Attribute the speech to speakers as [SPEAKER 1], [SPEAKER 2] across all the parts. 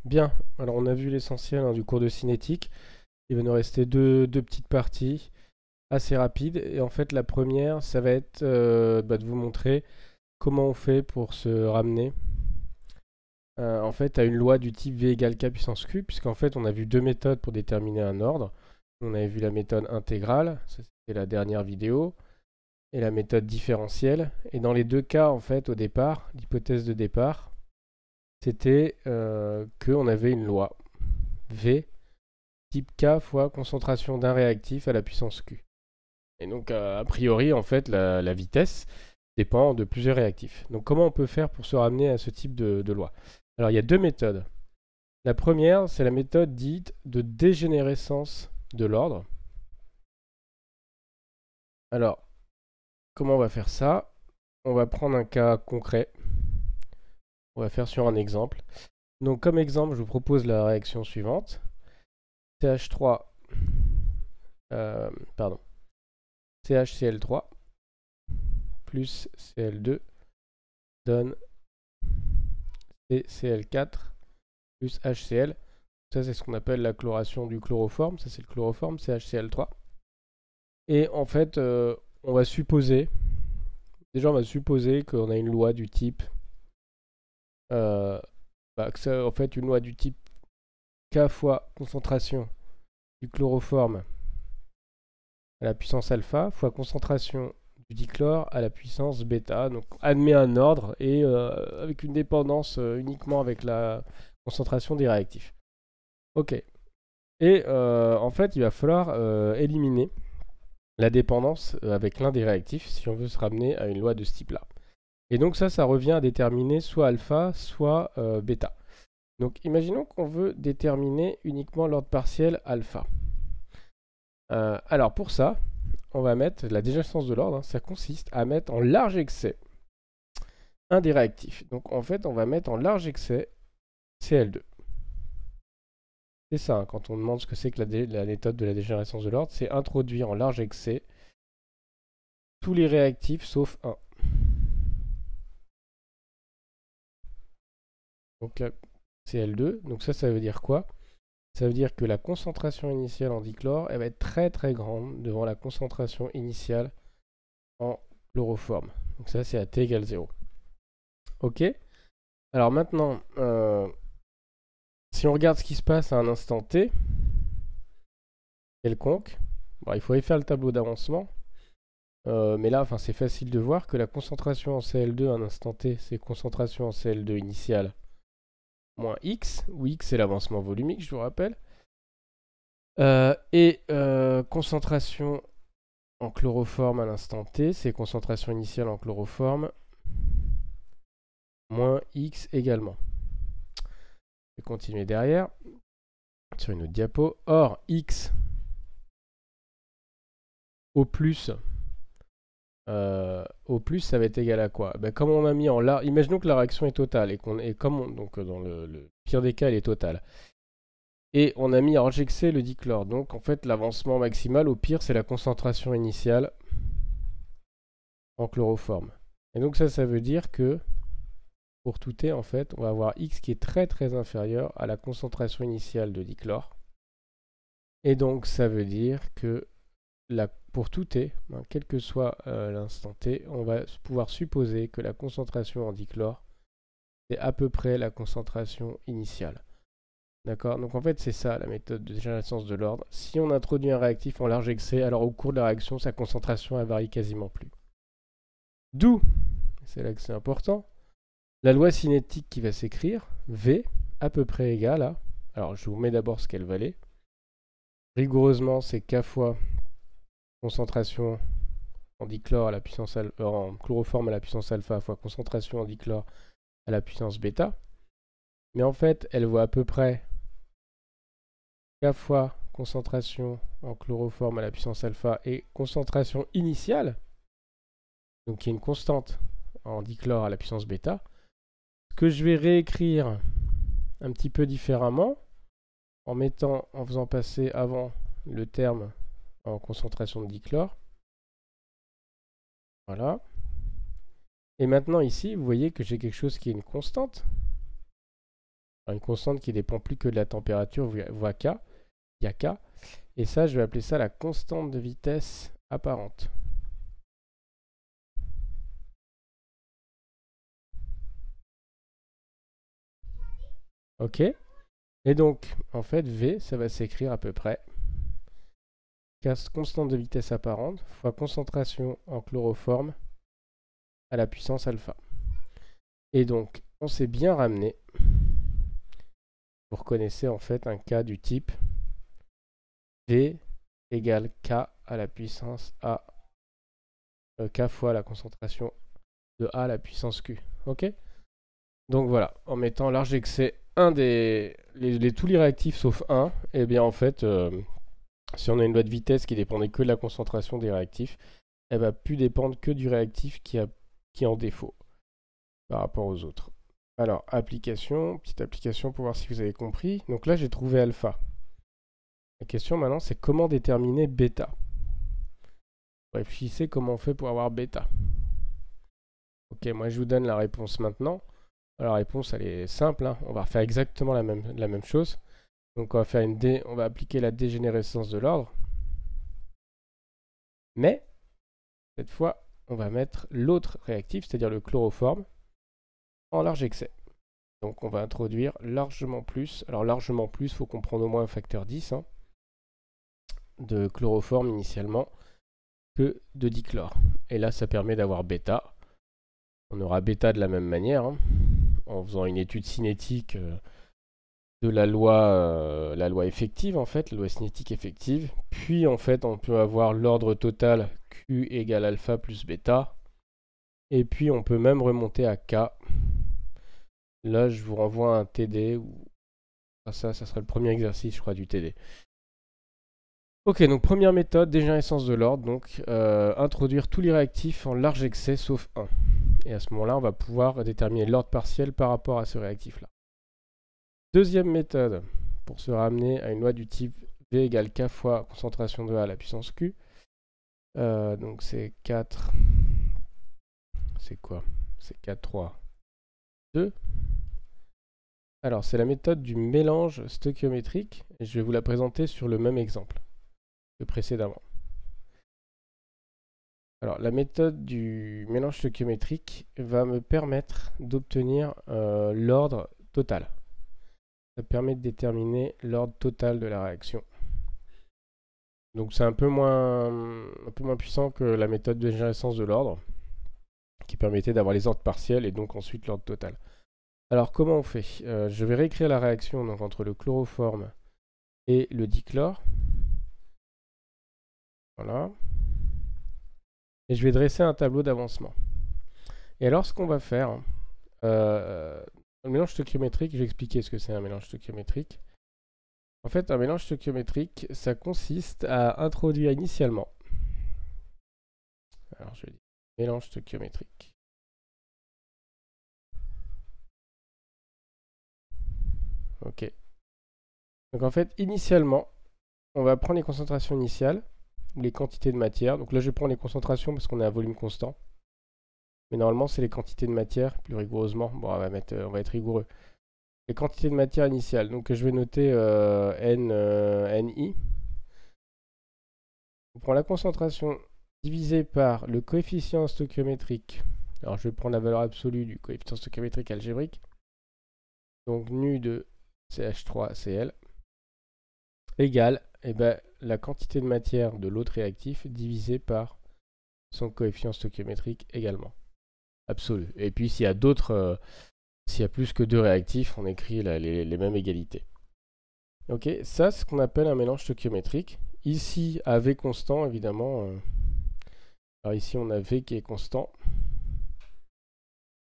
[SPEAKER 1] Bien, alors on a vu l'essentiel du cours de cinétique. Il va nous rester deux petites parties assez rapides. Et en fait, la première, ça va être de vous montrer comment on fait pour se ramener en fait, à une loi du type V égale K puissance Q, puisqu'en fait, on a vu deux méthodes pour déterminer un ordre. On avait vu la méthode intégrale, ça c'était la dernière vidéo, et la méthode différentielle. Et dans les deux cas, en fait, au départ, l'hypothèse de départ, c'était qu'on avait une loi V type K fois concentration d'un réactif à la puissance Q. Et donc, a priori, en fait, la vitesse dépend de plusieurs réactifs. Donc, comment on peut faire pour se ramener à ce type de loi? Alors, il y a deux méthodes. La première, c'est la méthode dite de dégénérescence de l'ordre. Alors, comment on va faire ça? On va prendre un cas concret. On va faire sur un exemple. Donc, comme exemple, je vous propose la réaction suivante. CH3, pardon, CHCl3 plus Cl2 donne CCl4 plus HCl. Ça, c'est ce qu'on appelle la chloration du chloroforme. Ça, c'est le chloroforme, CHCl3. Et en fait, on va supposer qu'on a une loi du type en fait, une loi du type K fois concentration du chloroforme à la puissance alpha fois concentration du dichlore à la puissance bêta. Donc, admet un ordre et avec une dépendance uniquement avec la concentration des réactifs. Ok. Et en fait, il va falloir éliminer la dépendance avec l'un des réactifs si on veut se ramener à une loi de ce type-là. Et donc ça revient à déterminer soit alpha, soit bêta. Donc imaginons qu'on veut déterminer uniquement l'ordre partiel alpha. Alors pour ça, on va mettre la dégénérescence de l'ordre, ça consiste à mettre en large excès un des réactifs. Donc en fait, on va mettre en large excès Cl2. C'est ça, quand on demande ce que c'est que la méthode de la dégénérescence de l'ordre, c'est introduire en large excès tous les réactifs sauf un. Donc là, Cl2, donc ça veut dire quoi? Ça veut dire que la concentration initiale en dichlore, elle va être très très grande devant la concentration initiale en chloroforme. Donc ça, c'est à T égale 0. Ok. Alors maintenant, si on regarde ce qui se passe à un instant T, quelconque, bon, il faudrait faire le tableau d'avancement. Mais là, c'est facile de voir que la concentration en Cl2 à un instant T, c'est concentration en Cl2 initiale moins X, où X c'est l'avancement volumique, je vous rappelle. Et concentration en chloroforme à l'instant T, c'est concentration initiale en chloroforme moins X également. Je vais continuer derrière sur une autre diapo. Or, X au plus, ça va être égal à quoi? Comme on a mis en large, imaginons que la réaction est totale et comme donc dans le pire des cas, elle est totale. Et on a mis en large excès le dichlore. Donc en fait, l'avancement maximal au pire, c'est la concentration initiale en chloroforme. Et donc ça veut dire que pour tout T, en fait, on va avoir X qui est très très inférieur à la concentration initiale de dichlore. Et donc ça veut dire que pour tout T, quel que soit l'instant T, on va pouvoir supposer que la concentration en dichlore c'est à peu près la concentration initiale. D'accord? Donc en fait, c'est ça la méthode de dégénérescence de l'ordre. Si on introduit un réactif en large excès, alors au cours de la réaction, sa concentration elle varie quasiment plus. D'où, c'est là que c'est important, la loi cinétique qui va s'écrire, V à peu près égale à, alors je vous mets d'abord ce qu'elle valait. Rigoureusement, c'est K fois concentration en dichlore à la puissance en chloroforme à la puissance alpha fois concentration en dichlore à la puissance bêta. Mais en fait, elle vaut à peu près K fois concentration en chloroforme à la puissance alpha et concentration initiale, donc qui est une constante en dichlore à la puissance bêta, que je vais réécrire un petit peu différemment en faisant passer avant le terme en concentration de dichlore. Voilà. Et maintenant ici, vous voyez que j'ai quelque chose qui est une constante. Alors, une constante qui dépend plus que de la température via K. Et ça, je vais appeler ça la constante de vitesse apparente. Ok. Et donc, en fait, V, ça va s'écrire à peu près constante de vitesse apparente fois concentration en chloroforme à la puissance alpha. Et donc, on s'est bien ramené. Vous reconnaissez en fait un cas du type V égale K à la puissance A. K fois la concentration de A à la puissance Q. Ok? Donc voilà, en mettant large excès tous les réactifs sauf 1, et bien en fait, si on a une loi de vitesse qui dépendait que de la concentration des réactifs, elle va plus dépendre que du réactif qui est en défaut par rapport aux autres. Alors, petite application pour voir si vous avez compris. Donc là, j'ai trouvé alpha. La question maintenant, c'est comment déterminer bêta. Réfléchissez comment on fait pour avoir bêta. Ok, moi je vous donne la réponse maintenant. La réponse, elle est simple, hein. On va refaire exactement la même chose. Donc on va faire on va appliquer la dégénérescence de l'ordre. Mais, cette fois, on va mettre l'autre réactif, c'est-à-dire le chloroforme, en large excès. Donc on va introduire largement plus. Alors largement plus, il faut qu'on prenne au moins un facteur 10 hein, de chloroforme initialement que de dichlore. Et là, ça permet d'avoir bêta. On aura bêta de la même manière, hein, en faisant une étude cinétique de la loi effective, en fait, la loi cinétique effective. Puis, en fait, on peut avoir l'ordre total Q égale alpha plus bêta. Et puis, on peut même remonter à K. Là, je vous renvoie à un TD. Ça sera le premier exercice, je crois, du TD. Ok, donc première méthode, dégénérescence de l'ordre. Donc, introduire tous les réactifs en large excès sauf 1. Et à ce moment-là, on va pouvoir déterminer l'ordre partiel par rapport à ce réactif-là. Deuxième méthode, pour se ramener à une loi du type V égale K fois concentration de A à la puissance Q. Donc c'est 4. C'est quoi? C'est 4, 3, 2. Alors, c'est la méthode du mélange stoichiométrique. Et je vais vous la présenter sur le même exemple que précédemment. Alors, la méthode du mélange stoichiométrique va me permettre d'obtenir l'ordre total. Ça permet de déterminer l'ordre total de la réaction. Donc c'est un peu moins puissant que la méthode de dégénérescence de l'ordre, qui permettait d'avoir les ordres partiels et donc ensuite l'ordre total. Alors comment on fait? Je vais réécrire la réaction donc, entre le chloroforme et le dichlore. Voilà. Et je vais dresser un tableau d'avancement. Et alors ce qu'on va faire, le mélange stoichiométrique, je vais expliquer ce que c'est un mélange stoichiométrique. En fait, un mélange stoichiométrique, ça consiste à introduire initialement. Alors, je vais dire mélange stoichiométrique. Ok. Donc, en fait, initialement, on va prendre les concentrations initiales, ou les quantités de matière. Donc là, je prends les concentrations parce qu'on a un volume constant. Mais normalement, c'est les quantités de matière, plus rigoureusement. Bon, on va être rigoureux. Les quantités de matière initiales. Donc, je vais noter Ni. On prend la concentration divisée par le coefficient stoichiométrique. Alors, je vais prendre la valeur absolue du coefficient stoichiométrique algébrique. Donc, nu de CH3Cl égale la quantité de matière de l'autre réactif divisé par son coefficient stoichiométrique également. Absolu. Et puis, s'il y a d'autres... s'il y a plus que deux réactifs, on écrit les mêmes égalités. Ok, ça c'est ce qu'on appelle un mélange stoichiométrique. Ici, à V constant, évidemment. Alors ici, on a V qui est constant.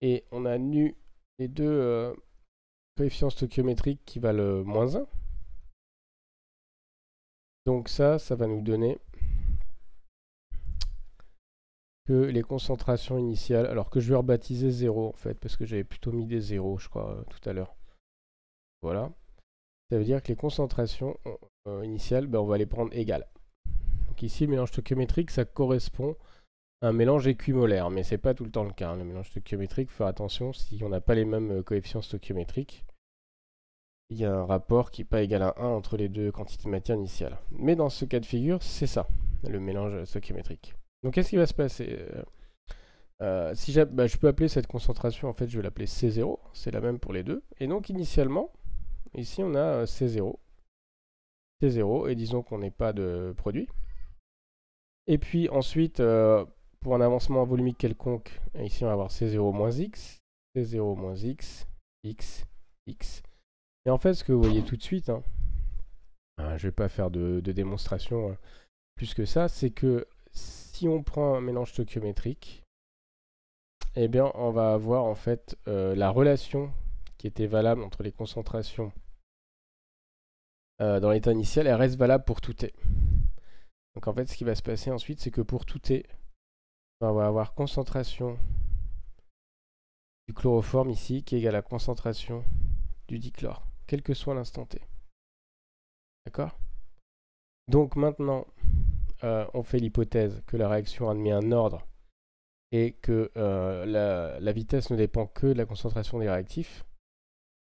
[SPEAKER 1] Et on a nu les deux coefficients stoichiométriques qui valent moins 1. Donc ça va nous donner que les concentrations initiales, alors que je vais rebaptiser 0 en fait, parce que j'avais plutôt mis des 0, je crois, tout à l'heure. Voilà. Ça veut dire que les concentrations initiales, on va les prendre égales. Donc ici, le mélange stoichiométrique, ça correspond à un mélange équimolaire, mais c'est pas tout le temps le cas. Hein. Le mélange stoichiométrique, il faut faire attention si on n'a pas les mêmes coefficients stoichiométriques. il y a un rapport qui n'est pas égal à 1 entre les deux quantités de matière initiale. Mais dans ce cas de figure, c'est ça, le mélange stoichiométrique. Donc qu'est-ce qui va se passer? Si je peux appeler cette concentration, en fait je vais l'appeler C0, c'est la même pour les deux. Et donc initialement, ici on a C0, et disons qu'on n'ait pas de produit. Et puis ensuite, pour un avancement volumique quelconque, ici on va avoir C0 moins X, C0 moins X, X, X. Et en fait, ce que vous voyez tout de suite, je ne vais pas faire de démonstration plus que ça, c'est que si on prend un mélange stoichiométrique, eh bien, on va avoir en fait la relation qui était valable entre les concentrations dans l'état initial, elle reste valable pour tout T. Donc en fait, ce qui va se passer ensuite, c'est que pour tout T, on va avoir concentration du chloroforme ici qui est égale à concentration du dichlore, quel que soit l'instant T. D'accord? Donc maintenant, on fait l'hypothèse que la réaction admet un ordre et que la vitesse ne dépend que de la concentration des réactifs.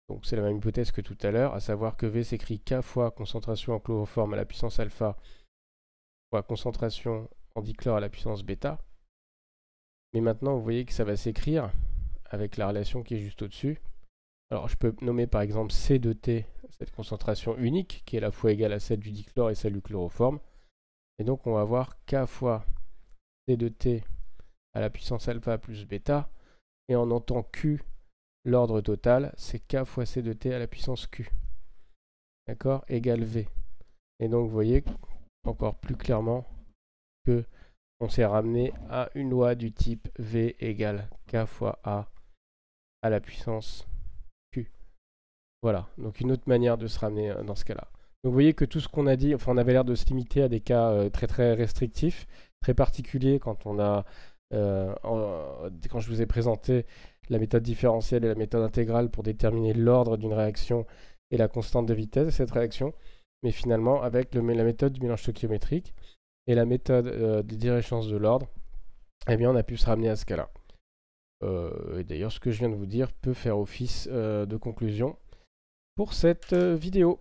[SPEAKER 1] Donc c'est la même hypothèse que tout à l'heure, à savoir que V s'écrit K fois concentration en chloroforme à la puissance alpha fois concentration en dichlore à la puissance bêta. Mais maintenant, vous voyez que ça va s'écrire avec la relation qui est juste au-dessus. Alors je peux nommer par exemple C de T, cette concentration unique, qui est à la fois égale à celle du dichlore et celle du chloroforme. Et donc on va avoir K fois C de T à la puissance alpha plus bêta. Et en entend Q, l'ordre total, c'est K fois C de T à la puissance Q. D'accord? Égale V. Et donc vous voyez encore plus clairement que on s'est ramené à une loi du type V égale K fois A à la puissance Q. Voilà, donc une autre manière de se ramener dans ce cas-là. Donc vous voyez que tout ce qu'on a dit, enfin on avait l'air de se limiter à des cas très très restrictifs, très particuliers quand on a, quand je vous ai présenté la méthode différentielle et la méthode intégrale pour déterminer l'ordre d'une réaction et la constante de vitesse de cette réaction. Mais finalement, avec la méthode du mélange stoichiométrique et la méthode de déchéance de l'ordre, eh bien on a pu se ramener à ce cas-là. Et d'ailleurs, ce que je viens de vous dire peut faire office de conclusion pour cette vidéo.